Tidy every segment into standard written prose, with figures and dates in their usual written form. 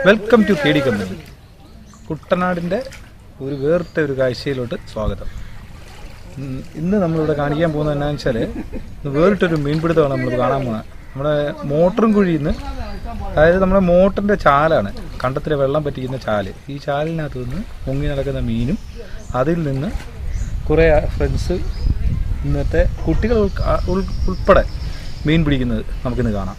Welcome to KD company. കുട്ടനാടിൻ്റെ ഒരു വേറിട്ട ഒരു കാഴ്ചയിലോട്ട് സ്വാഗതം. ഇന്ന് നമ്മളിവിടെ കാണിക്കാൻ പോകുന്നത് എന്താണെന്ന് വെച്ചാൽ വേറിട്ടൊരു മീൻപിടുത്തമാണ് നമ്മൾ കാണാൻ പോകുന്നത്. നമ്മുടെ മോട്ടറും കുഴിയിൽ നിന്ന്, അതായത് നമ്മുടെ മോട്ടറിൻ്റെ ചാലാണ്, കണ്ടത്തിലെ വെള്ളം പറ്റിക്കുന്ന ചാല്. ഈ ചാലിനകത്ത് നിന്ന് പൊങ്ങി നടക്കുന്ന മീനും അതിൽ നിന്ന് കുറേ ഫ്രണ്ട്സ്, ഇന്നത്തെ കുട്ടികൾ ഉൾപ്പെടെ മീൻ പിടിക്കുന്നത് നമുക്കിന്ന് കാണാം.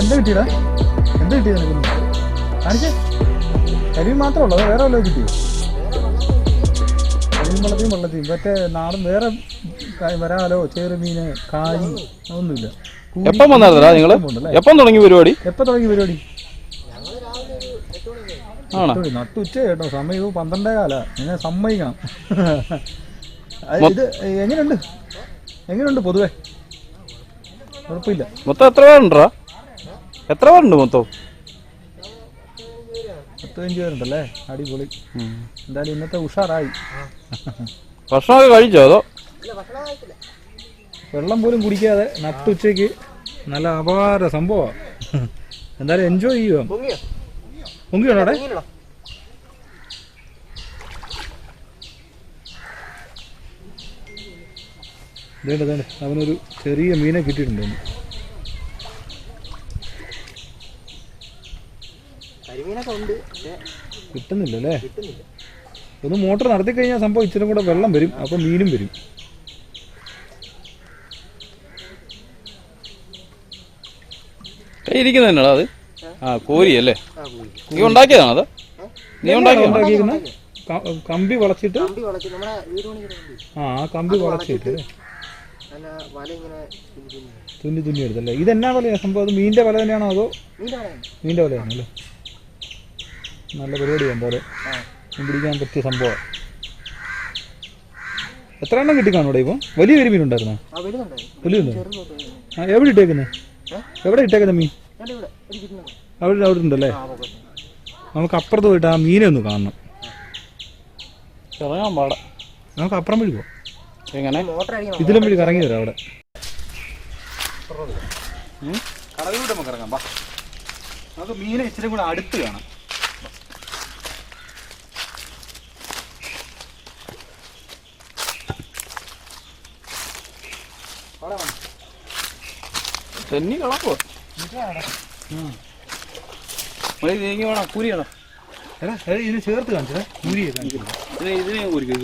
എന്താ കിട്ടിയടാ? എന്താ കിട്ടിയത് നിനക്ക്? കാണിച്ചേ. കരിമീൻ മാത്രമേ ഉള്ളൂ, വേറെ വല്ലതും കിട്ടിയോ? കരിമീൻ വെള്ളത്തിയും മറ്റേ നാടും വേറെ വരാലോ, ചെറുമീന്, കാരി ഒന്നുമില്ല. എപ്പം വന്നായിരുന്നടാ നിങ്ങള്? എപ്പം തുടങ്ങി പരിപാടി? നട്ടുച്ച കേട്ടോ. സമയം 12:15. നിങ്ങൾ സമ്മതിക്കണം. ഇത് എങ്ങനെയുണ്ട് പൊതുവെ? കുഴപ്പമില്ല. മൊത്തം എത്ര പേരുണ്ടോ? എത്ര പേരുണ്ട് മൊത്തം? 15 പേരുണ്ടല്ലേ? അടിപൊളി. എന്തായാലും ഇന്നത്തെ ഉഷാറായി. ഭക്ഷണമൊക്കെ കഴിച്ചോ? അതോ വെള്ളം പോലും കുടിക്കാതെ നട്ടുച്ചയ്ക്ക് നല്ല അപാര സംഭവമാണ്. എന്തായാലും എൻജോയ് ചെയ്യുക. പൊങ്ങിയാണോ അവിടെ? ഇതേണ്ട അവനൊരു ചെറിയ മീനെ കിട്ടിയിട്ടുണ്ട്. കിട്ടുന്നില്ലല്ലേ? ഒന്ന് മോട്ടർ നടത്തി കഴിഞ്ഞാൽ സംഭവം ഇച്ചിരി കൂടെ വെള്ളം വരും, അപ്പൊ മീനും വരും. ഇരിക്കുന്നതാണോ അത്? ആ, കോരിയല്ലേ? നീ ഉണ്ടാക്കിയതാണോ അത്? നീ ഉണ്ടാക്കിയിരിക്കുന്ന കമ്പി വളച്ചിട്ട്, ആ കമ്പി വളച്ചിട്ട് തുന്നി എടുത്തല്ലേ? ഇതെന്നാ വലയാ സംഭവം? അത് മീനിന്റെ വല തന്നെയാണോ അതോ? മീനിന്റെ വലയാണല്ലേ? നല്ല പരിപാടിയാണ്. എന്തായാലും പിടിക്കാൻ പറ്റിയ സംഭവം. എത്ര എണ്ണം കിട്ടിക്കാണോടെ ഇപ്പം? വലിയ മീൻ ഉണ്ടായിരുന്നോ? വലിയുണ്ടോ? ആ, എവിടെ ഇട്ടേക്കുന്നത് മീൻ? അവിടെ ഉണ്ടല്ലേ? നമുക്ക് അപ്പുറത്ത് പോയിട്ട് ആ മീനെ ഒന്ന് കാണണം. നമുക്ക് അപ്പുറം വഴി പോവാം. ഇതിലും വഴി കറങ്ങി തരാം. അവിടെ കടലിലൂടെ നമുക്ക് ഇറങ്ങാം. നമുക്ക് മീനെ ഇച്ചിരി കൂടെ അടുത്ത് കാണാം. തെന്നി കളപ്പോ നീങ്ങി വേണം. കൂരിയാണോ? ഇതിന് ചേർത്ത് കാണിച്ചേ. ഇതിനെ കൂരിക്കും.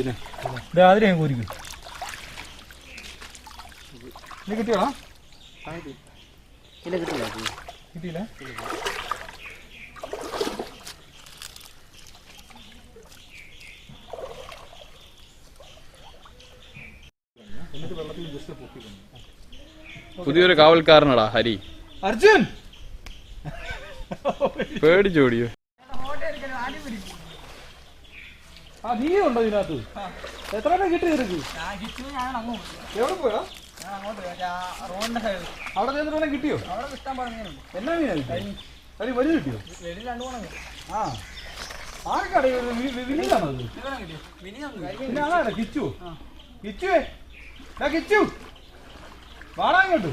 അതിനെ ഞാൻ കൂരിക്കും. ഇത് കിട്ടിയോളാ? കിട്ടിയില്ല. പുതിയൊരു കാവൽക്കാരനടാ ഹരി. അർജുൻ പേടിച്ചോടിയോ? നീ ഉണ്ടോ ഇതിനകത്ത്? എത്ര കിട്ടി നിനക്ക്? എവിടെ പോയാ? അവിടെ ചെന്നിട്ട് കിട്ടിയോ? എന്നാ മീനാ? കളി വലുത് കിട്ടിയോ? ആ, ആർക്കാണ് വിനിയാണത്? പിന്നെ അതാണ് കിച്ചു. കിച്ചു വാടാ ഇങ്ങോട്ട്.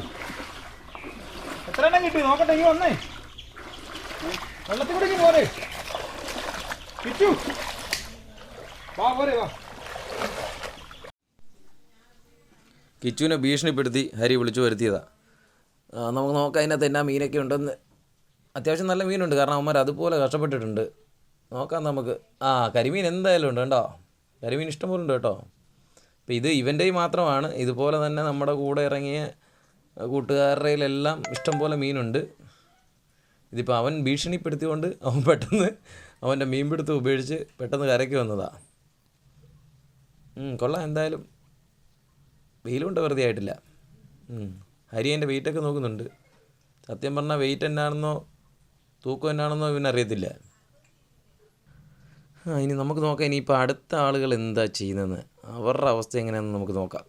എത്ര എണ്ണം കിട്ടി നോക്കട്ടെ. ഈ വന്നേ, വെള്ളത്തിൽ കൂടി പോരെ. കിച്ചു വാ, പോരെ വാ. കിച്ചുവിനെ ഭീഷണിപ്പെടുത്തി ഹരി വിളിച്ചു വരുത്തിയതാ. നമുക്ക് നോക്കാം അതിനകത്ത് എന്നാ മീനൊക്കെ ഉണ്ടെന്ന്. അത്യാവശ്യം നല്ല മീനുണ്ട്, കാരണം അവന്മാർ അതുപോലെ കഷ്ടപ്പെട്ടിട്ടുണ്ട്. നോക്കാം നമുക്ക്. ആ, കരിമീൻ എന്തായാലും ഉണ്ട് കേട്ടോ. കരിമീൻ ഇഷ്ടംപോലെ ഉണ്ട് കേട്ടോ. അപ്പോൾ ഇത് ഇവൻ്റെ മാത്രമാണ്. ഇതുപോലെ തന്നെ നമ്മുടെ കൂടെ ഇറങ്ങിയ കൂട്ടുകാരുടെയിലെല്ലാം ഇഷ്ടംപോലെ മീനുണ്ട്. ഇതിപ്പോൾ അവൻ ഭീഷണിപ്പെടുത്തിക്കൊണ്ട് അവൻ പെട്ടെന്ന് അവൻ്റെ മീൻപിടുത്തം ഉപേക്ഷിച്ച് പെട്ടെന്ന് കരയ്ക്ക് വന്നതാണ്. കൊള്ളാം. എന്തായാലും വെയിലുകൊണ്ട് വെറുതെ ആയിട്ടില്ല. ഹരി അതിൻ്റെ വെയിറ്റൊക്കെ നോക്കുന്നുണ്ട്. സത്യം പറഞ്ഞാൽ വെയിറ്റ് എന്നാണെന്നോ തൂക്കം എന്നാണെന്നോ ഇവനറിയത്തില്ല. ഇനി നമുക്ക് നോക്കാം ഇനിയിപ്പോൾ അടുത്ത ആളുകൾ എന്താ ചെയ്യുന്നതെന്ന്, അവരുടെ അവസ്ഥ എങ്ങനെയാണെന്ന് നമുക്ക് നോക്കാം.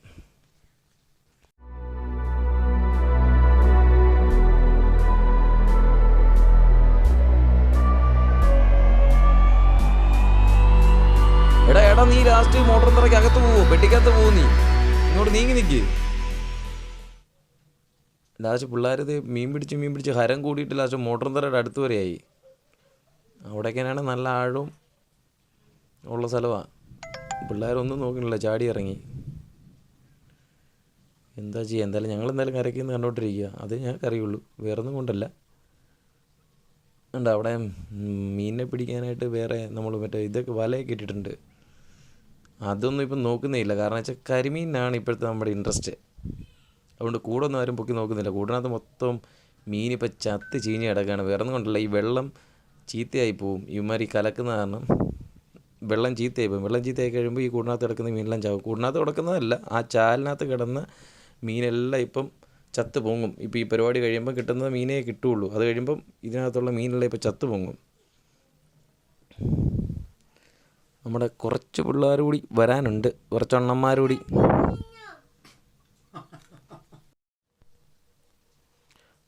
എടാ നീ ലാസ്റ്റ് മോട്ടോർ തറയ്ക്ക് അകത്ത് പോവോ, പെട്ടിക്കകത്ത് പോവോ, നീ ഇങ്ങോട്ട് നീങ്ങി നിൽക്ക്. ലാസ്റ്റ് പിള്ളേർ മീൻ പിടിച്ച് ഹരം കൂടിയിട്ട് ലാസ്റ്റ് മോട്ടോർ തറയുടെ അടുത്ത് വരെയായി. അവിടേക്കാണ് നല്ല ആഴവും ഉള്ള സ്ഥലമാണ്. പിള്ളേരൊന്നും നോക്കണില്ല, ചാടി ഇറങ്ങി. എന്താ ചെയ്യുക, എന്തായാലും ഞങ്ങളെന്തായാലും കരയ്ക്കുന്ന് കണ്ടോണ്ടിരിക്കുക. അതേ ഞങ്ങൾക്ക് അറിയുള്ളൂ, വേറൊന്നും കൊണ്ടല്ല. ഉണ്ട് അവിടെ മീനിനെ പിടിക്കാനായിട്ട് വേറെ നമ്മൾ മറ്റേ ഇതൊക്കെ വലയൊക്കെ ഇട്ടിട്ടുണ്ട്. അതൊന്നും ഇപ്പം നോക്കുന്നേ ഇല്ല. കാരണം വെച്ചാൽ കരിമീനാണ് ഇപ്പോഴത്തെ നമ്മുടെ ഇൻട്രസ്റ്റ്. അതുകൊണ്ട് കൂടൊന്നും ആരും പൊക്കി നോക്കുന്നില്ല. കൂടിനകത്ത് മൊത്തം മീനിപ്പോൾ ചത്ത് ചീഞ്ഞ് കിടക്കുകയാണ്. വേറൊന്നും കൊണ്ടല്ല, ഈ വെള്ളം ചീത്തയായി പോവും. ഇവന്മാർ ഈ കലക്കുന്ന കാരണം വെള്ളം ചീത്തയായി പോകും. വെള്ളം ചീത്തയായി കഴിയുമ്പോൾ ഈ കൂടിനകത്ത് കിടക്കുന്ന മീനെല്ലാം ചാവും. കൂടിനകത്ത് കിടക്കുന്നതല്ല, ആ ചാലിനകത്ത് കിടന്ന മീനെല്ലാം ഇപ്പം ചത്ത് പൊങ്ങും. ഇപ്പോൾ ഈ പരിപാടി കഴിയുമ്പോൾ കിട്ടുന്ന മീനേ കിട്ടുകയുള്ളൂ. അത് കഴിയുമ്പം ഇതിനകത്തുള്ള മീനെല്ലാം ഇപ്പോൾ ചത്ത് പൊങ്ങും. നമ്മുടെ കുറച്ച് പിള്ളേർ കൂടി വരാനുണ്ട്, കുറച്ചെണ്ണന്മാർ കൂടി.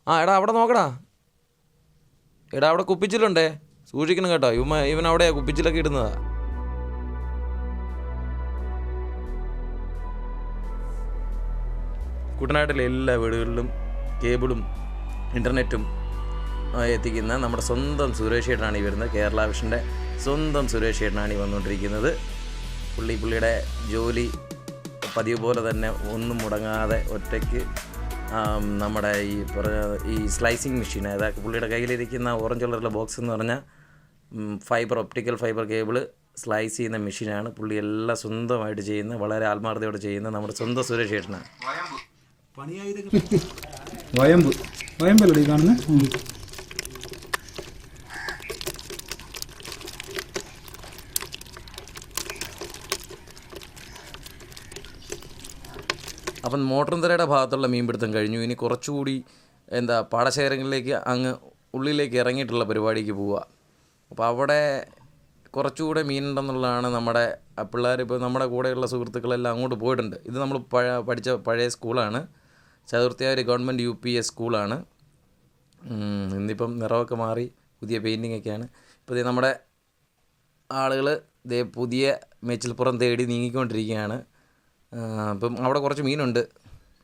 എടാ അവിടെ നോക്കടാ, എടാ അവിടെ കുപ്പിച്ചിലുണ്ടേ, സൂക്ഷിക്കണം കേട്ടോ. ഇവൻ അവിടെയാ കുപ്പിച്ചിലൊക്കെ ഇടുന്നതാ. കുട്ടനാട്ടിലെ എല്ലാ വീടുകളിലും കേബിളും ഇൻ്റർനെറ്റും എത്തിക്കുന്ന നമ്മുടെ സ്വന്തം സുരേഷ് ചേട്ടനാണ് ഈ വരുന്നത്. കേരള വിഷൻ്റെ സ്വന്തം സുരേഷ് ചേട്ടനാണ് ഈ വന്നുകൊണ്ടിരിക്കുന്നത്. പുള്ളിയുടെ ജോലി പതിവ് പോലെ തന്നെ ഒന്നും മുടങ്ങാതെ ഒറ്റയ്ക്ക് നമ്മുടെ ഈ സ്ലൈസിങ് മെഷീൻ, അതായത് പുള്ളിയുടെ കയ്യിലിരിക്കുന്ന ഓറഞ്ച് കളറിലെ ബോക്സ് എന്ന് പറഞ്ഞാൽ ഒപ്റ്റിക്കൽ ഫൈബർ കേബിള് സ്ലൈസ് ചെയ്യുന്ന മെഷീനാണ്. പുള്ളി എല്ലാം സ്വന്തമായിട്ട് ചെയ്യുന്ന, വളരെ ആത്മാർത്ഥതയോടെ ചെയ്യുന്ന നമ്മുടെ സ്വന്തം സുരേഷ് ചേട്ടനാണ്. വയമ്പല്ലേ കാണുന്നത്? അപ്പം മോട്ടർന്തരയുടെ ഭാഗത്തുള്ള മീൻപിടുത്തം കഴിഞ്ഞു. ഇനി കുറച്ചുകൂടി പാടശേഖരങ്ങളിലേക്ക് അങ്ങ് ഉള്ളിലേക്ക് ഇറങ്ങിയിട്ടുള്ള പരിപാടിക്ക് പോവുക. അപ്പോൾ അവിടെ കുറച്ചുകൂടെ മീനുണ്ടെന്നുള്ളതാണ് നമ്മുടെ പിള്ളേർ. ഇപ്പോൾ നമ്മുടെ കൂടെയുള്ള സുഹൃത്തുക്കളെല്ലാം അങ്ങോട്ട് പോയിട്ടുണ്ട്. ഇത് നമ്മൾ പഠിച്ച പഴയ സ്കൂളാണ്, ചതുർത്ഥിയാർ ഗവൺമെൻറ് UPS സ്കൂളാണ്. ഇന്നിപ്പം നിറമൊക്കെ മാറി പുതിയ പെയിൻറ്റിങ്ങൊക്കെയാണ്. ഇപ്പോൾ നമ്മുടെ ആളുകൾ പുതിയ മേച്ചിൽപ്പുറം തേടി നീങ്ങിക്കൊണ്ടിരിക്കുകയാണ്. ഇപ്പം അവിടെ കുറച്ച് മീനുണ്ട്.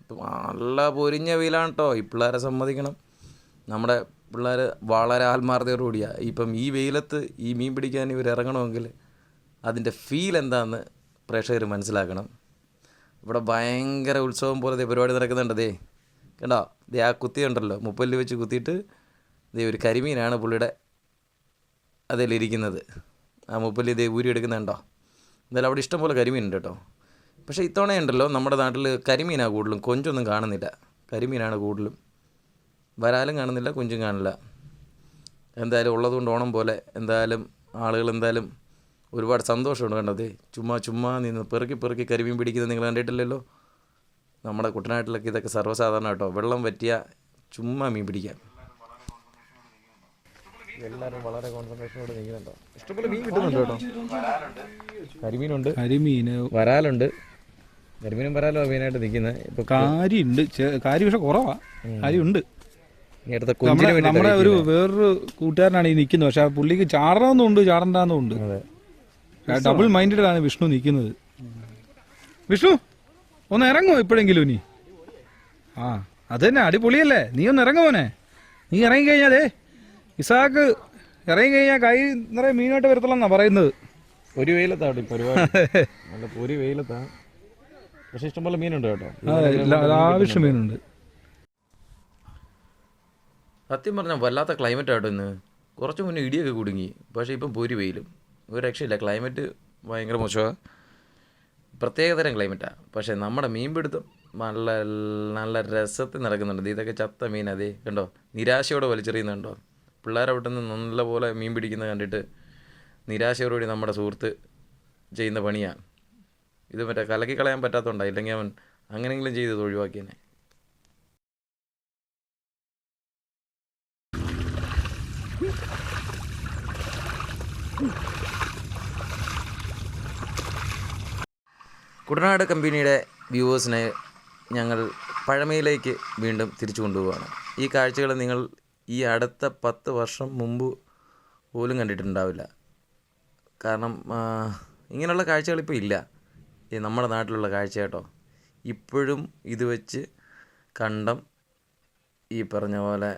ഇപ്പം നല്ല പൊരിഞ്ഞ വെയിലാണ് കേട്ടോ. ഈ പിള്ളേരെ സമ്മതിക്കണം, നമ്മുടെ പിള്ളേർ വളരെ ആത്മാർത്ഥതയോടുകൂടിയാണ്. ഇപ്പം ഈ വെയിലത്ത് ഈ മീൻ പിടിക്കാൻ ഇവർ ഇറങ്ങണമെങ്കിൽ അതിൻ്റെ ഫീൽ എന്താണെന്ന് പ്രേക്ഷകർ മനസ്സിലാക്കണം. ഇവിടെ ഭയങ്കര ഉത്സവം പോലെ പരിപാടി നടക്കുന്നുണ്ട്. കണ്ടോ, ആ കുത്തിയുണ്ടല്ലോ, മുപ്പല്ല് വെച്ച് കുത്തിയിട്ട് ഒരു കരിമീനാണ് പുള്ളിയുടെ അതിലിരിക്കുന്നത്. ആ മുപ്പല്ല് ഊരി എടുക്കുന്നുണ്ടോ. എന്തായാലും അവിടെ ഇഷ്ടം പോലെ കരിമീനുണ്ട് കേട്ടോ. പക്ഷേ ഇത്തവണയുണ്ടല്ലോ നമ്മുടെ നാട്ടിൽ കരിമീനാണ് കൂടുതലും, കൊഞ്ചൊന്നും കാണുന്നില്ല. കരിമീനാണ് കൂടുതലും, വരാലും കാണുന്നില്ല, കൊഞ്ചും കാണില്ല. എന്തായാലും ഉള്ളതുകൊണ്ട് ഓണം പോലെ എന്തായാലും ആളുകൾ എന്തായാലും ഒരുപാട് സന്തോഷമുണ്ട്. കണ്ടത് ചുമ്മാ നിന്ന് പെറുക്കി കരിമീൻ പിടിക്കുന്നത് നിങ്ങൾ കണ്ടിട്ടില്ലല്ലോ. നമ്മുടെ കുട്ടനാട്ടിലൊക്കെ ഇതൊക്കെ സർവ്വസാധാരണ കേട്ടോ. വെള്ളം പറ്റിയ ചുമ്മാ മീൻ പിടിക്കാം. എല്ലാവരും വളരെ കോൺസെൻട്രേഷനോട് നീങ്ങുന്നുണ്ടോ. ഇഷ്ടംപോലെ മീൻ കിട്ടുന്നുണ്ട് കേട്ടോ. കരിമീനുണ്ട്, വരാലുണ്ട്. കരിമീനും വരാലോ മെയിനായിട്ട് നിൽക്കുന്നത്. ഇപ്പോൾ കാര്യമുണ്ട്, കാരി പക്ഷെ കുറവാ. കാര്യമുണ്ട്. നമ്മുടെ ഒരു വേറൊരു കൂട്ടുകാരനാണ് ഈ നിൽക്കുന്നത്. പക്ഷെ ആ പുള്ളിക്ക് ചാടണമെന്നുണ്ട്, ചാടണ്ടെന്നുണ്ട്. ഡബിൾ മൈൻഡഡാണ് വിഷ്ണു നിൽക്കുന്നത്. വിഷ്ണു ഒന്ന് ഇറങ്ങോ ഇപ്പോഴെങ്കിലും ഇനി. അത് തന്നെ അടിപൊളിയല്ലേ. നീ ഒന്ന് ഇറങ്ങുമോനെ. നീ ഇറങ്ങിക്കഴിഞ്ഞാലേ ഇസാക്ക് ഇറങ്ങിക്കഴിഞ്ഞാൽ കൈ നിറയെ മീനായിട്ട് വരത്തുള്ളെന്നാ പറയുന്നത്. ഒരു വെയിലത്താണ് ഈ പരിപാടി, നല്ല ഒരു വെയിലത്താണ്. പക്ഷെ ഇഷ്ടംപോലെ മീനുണ്ട് കേട്ടോ. ആവശ്യം മീനുണ്ട്. സത്യം പറഞ്ഞാൽ വല്ലാത്ത ക്ലൈമറ്റ് ആട്ടോ ഇന്ന്. കുറച്ച് മുന്നേ ഇടിയൊക്കെ കുടുങ്ങി, പക്ഷേ ഇപ്പം പൊരി വെയിലും. ഒരു രക്ഷയില്ല, ക്ലൈമറ്റ് ഭയങ്കര മോശമാണ്. പ്രത്യേകതരം ക്ലൈമറ്റാണ്. പക്ഷേ നമ്മുടെ മീൻപിടുത്തം നല്ല രസത്തിൽ നടക്കുന്നുണ്ട്. ഇതൊക്കെ ചത്ത മീൻ, അതേ കണ്ടോ, നിരാശയോടെ വലിച്ചെറിയുന്നുണ്ടോ. പിള്ളേരവിടെ നിന്ന് നല്ലപോലെ മീൻ പിടിക്കുന്നത് കണ്ടിട്ട് നിരാശയോടുകൂടി നമ്മുടെ സുഹൃത്ത് ചെയ്യുന്ന പണിയാണ് ഇത്. മറ്റേ കലക്കി കളയാൻ പറ്റാത്തതുകൊണ്ടാണ്, ഇല്ലെങ്കിൽ അവൻ അങ്ങനെയെങ്കിലും ചെയ്ത് ഒഴിവാക്കിയേനെ. കുട്ടനാട് കമ്പനിയുടെ വ്യൂവേഴ്സിനെ ഞങ്ങൾ പഴമയിലേക്ക് വീണ്ടും തിരിച്ചു കൊണ്ടുപോവുകയാണ്. ഈ കാഴ്ചകൾ നിങ്ങൾ ഈ അടുത്ത 10 വർഷം മുമ്പ് പോലും കണ്ടിട്ടുണ്ടാവില്ല. കാരണം ഇങ്ങനെയുള്ള കാഴ്ചകളിപ്പോൾ ഇല്ല. ഈ നമ്മുടെ നാട്ടിലുള്ള കാഴ്ച കേട്ടോ. ഇപ്പോഴും ഇത് വെച്ച് കണ്ടം ഈ പറഞ്ഞ പോലെ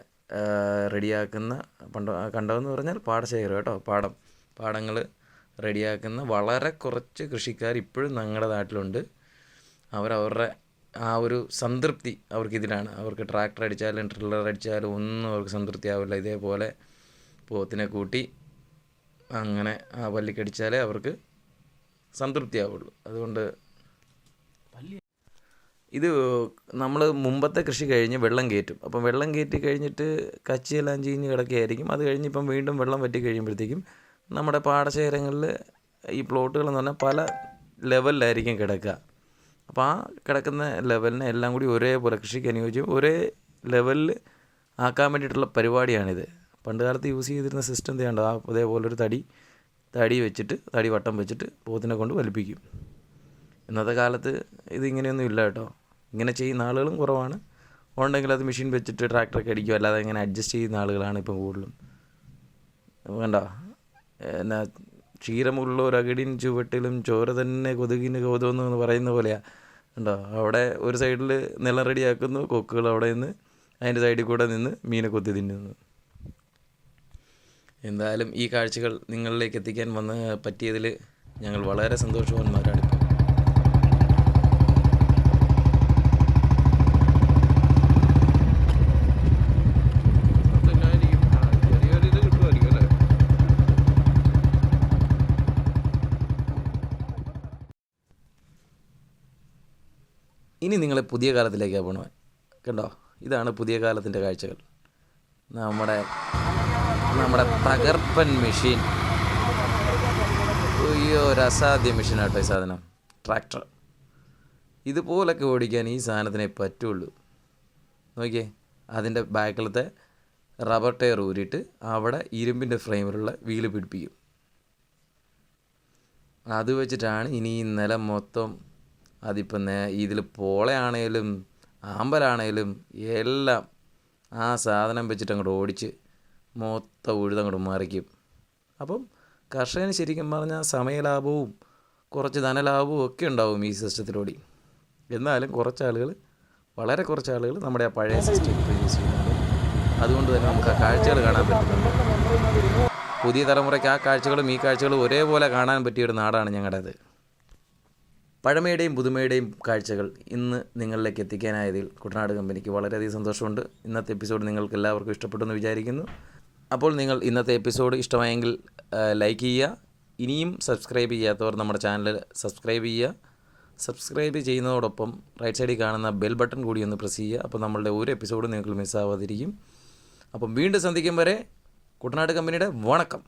റെഡിയാക്കുന്ന കണ്ടമെന്ന് പറഞ്ഞാൽ പാടശേഖരം കേട്ടോ. പാടങ്ങൾ റെഡിയാക്കുന്ന വളരെ കുറച്ച് കൃഷിക്കാർ ഇപ്പോഴും ഞങ്ങളുടെ നാട്ടിലുണ്ട്. അവരവരുടെ ആ ഒരു സംതൃപ്തി അവർക്കിതിലാണ്. അവർക്ക് ട്രാക്ടർ അടിച്ചാലും ട്രില്ലർ അടിച്ചാലും ഒന്നും അവർക്ക് സംതൃപ്തി ആവില്ല. ഇതേപോലെ പോത്തിനെ കൂട്ടി അങ്ങനെ ആ പല്ലിക്കടിച്ചാലേ അവർക്ക് സംതൃപ്തി ആവുള്ളൂ. അതുകൊണ്ട് ഇത് നമ്മൾ മുമ്പത്തെ കൃഷി കഴിഞ്ഞ് വെള്ളം കയറ്റും. അപ്പം വെള്ളം കയറ്റി കഴിഞ്ഞിട്ട് കച്ചിയെല്ലാം ചീഞ്ഞ് കിടക്കുകയായിരിക്കും. അത് കഴിഞ്ഞ് ഇപ്പം വീണ്ടും വെള്ളം വറ്റി കഴിയുമ്പോഴത്തേക്കും നമ്മുടെ പാടശേഖരങ്ങളിൽ ഈ പ്ലോട്ടുകളെന്ന് പറഞ്ഞാൽ പല ലെവലിലായിരിക്കും കിടക്കുക. അപ്പോൾ ആ കിടക്കുന്ന ലെവലിനെ എല്ലാം കൂടി ഒരേപോലെ കൃഷിക്ക് അനുയോജ്യം ഒരേ ലെവലിൽ ആക്കാൻ വേണ്ടിയിട്ടുള്ള പരിപാടിയാണിത്. പണ്ട് കാലത്ത് യൂസ് ചെയ്തിരുന്ന സിസ്റ്റം ചെയ്യേണ്ട അതേപോലൊരു തടി വെച്ചിട്ട് തടി വട്ടം വെച്ചിട്ട് പോത്തിനെ കൊണ്ട് വലിപ്പിക്കും. ഇന്നത്തെ കാലത്ത് ഇതിങ്ങനെയൊന്നും ഇല്ല കേട്ടോ. ഇങ്ങനെ ചെയ്യുന്ന ആളുകളും കുറവാണ്. ഉണ്ടെങ്കിൽ അത് മെഷീൻ വെച്ചിട്ട് ട്രാക്ടറൊക്കെ അടിക്കും. അല്ലാതെ ഇങ്ങനെ അഡ്ജസ്റ്റ് ചെയ്യുന്ന ആളുകളാണ് ഇപ്പം കൂടുതലും. കണ്ടോ എന്നാ ക്ഷീരമുള്ള ഒരകിടിൻ ചുവട്ടിലും ചോര തന്നെ കൊതുകിന് കൗതുകം എന്ന് പറയുന്ന പോലെയാണ്. കണ്ടോ അവിടെ ഒരു സൈഡിൽ നിലം റെഡിയാക്കുന്നു, കൊക്കുകൾ അവിടെ നിന്ന് അതിൻ്റെ സൈഡിൽ കൂടെ നിന്ന് മീനെ കൊത്തി തിന്നുന്നു. എന്തായാലും ഈ കാഴ്ചകൾ നിങ്ങളിലേക്ക് എത്തിക്കാൻ പറ്റിയതിൽ ഞങ്ങൾ വളരെ സന്തോഷവാന്മാരാണ്. ഇനി നിങ്ങളെ പുതിയ കാലത്തിലേക്കാണ് പോകണത്. കണ്ടോ ഇതാണ് പുതിയ കാലത്തിൻ്റെ കാഴ്ചകൾ. നമ്മുടെ തകർപ്പൻ മെഷീൻ. അയ്യോ ഒരു അസാധ്യ മെഷീനാട്ടോ ഈ സാധനം. ട്രാക്ടർ ഇതുപോലൊക്കെ ഓടിക്കാൻ ഈ സാധനത്തിനെ പറ്റുള്ളൂ. നോക്കിയേ അതിൻ്റെ ബാക്കിലത്തെ റബ്ബർ ടയർ ഊരിയിട്ട് അവിടെ ഇരുമ്പിൻ്റെ ഫ്രെയിമിലുള്ള വീല് പിടിപ്പിക്കും. അത് വെച്ചിട്ടാണ് ഇനി ഈ നിലം മൊത്തം അതിപ്പം ഇതിൽ പോളയാണേലും ആമ്പലാണേലും എല്ലാം ആ സാധനം വെച്ചിട്ട് അങ്ങോട്ട് ഓടിച്ച് മൊത്തം ഉഴുതങ്ങോട്ട് മറിക്കും. അപ്പം കർഷകന് ശരിക്കും പറഞ്ഞാൽ സമയലാഭവും കുറച്ച് ധനലാഭവും ഒക്കെ ഉണ്ടാവും ഈ സിസ്റ്റത്തിലൂടെ. എന്നാലും വളരെ കുറച്ച് ആളുകൾ നമ്മുടെ ആ പഴയ സിസ്റ്റം യൂസ് ചെയ്യുന്നുണ്ട്. അതുകൊണ്ട് തന്നെ നമുക്ക് ആ കാഴ്ചകൾ കാണാൻ പറ്റുന്നുണ്ട്. പുതിയ തലമുറയ്ക്ക് ആ കാഴ്ചകളും ഈ കാഴ്ചകളും ഒരേപോലെ കാണാൻ പറ്റിയൊരു നാടാണ് ഞങ്ങളുടേത്. പഴമയുടെയും പുതുമയുടെയും കാഴ്ചകൾ ഇന്ന് നിങ്ങളിലേക്ക് എത്തിക്കാനായതിൽ കുട്ടനാട് കമ്പനിക്ക് വളരെയധികം സന്തോഷമുണ്ട്. ഇന്നത്തെ എപ്പിസോഡ് നിങ്ങൾക്ക് എല്ലാവർക്കും ഇഷ്ടപ്പെട്ടെന്ന് വിചാരിക്കുന്നു. അപ്പോൾ നിങ്ങൾ ഇന്നത്തെ എപ്പിസോഡ് ഇഷ്ടമായെങ്കിൽ ലൈക്ക് ചെയ്യുക. ഇനിയും സബ്സ്ക്രൈബ് ചെയ്യാത്തവർ നമ്മുടെ ചാനൽ സബ്സ്ക്രൈബ് ചെയ്യുക. സബ്സ്ക്രൈബ് ചെയ്യുന്നതോടൊപ്പം റൈറ്റ് സൈഡിൽ കാണുന്ന ബെൽ ബട്ടൺ കൂടി ഒന്ന് പ്രസ് ചെയ്യുക. അപ്പോൾ നമ്മളുടെ ഒരു എപ്പിസോഡ് നിങ്ങൾക്ക് മിസ്സാവാതിരിക്കും. അപ്പം വീണ്ടും സന്ധിക്കും വരെ കുട്ടനാട് കമ്പനിയുടെ വണക്കം.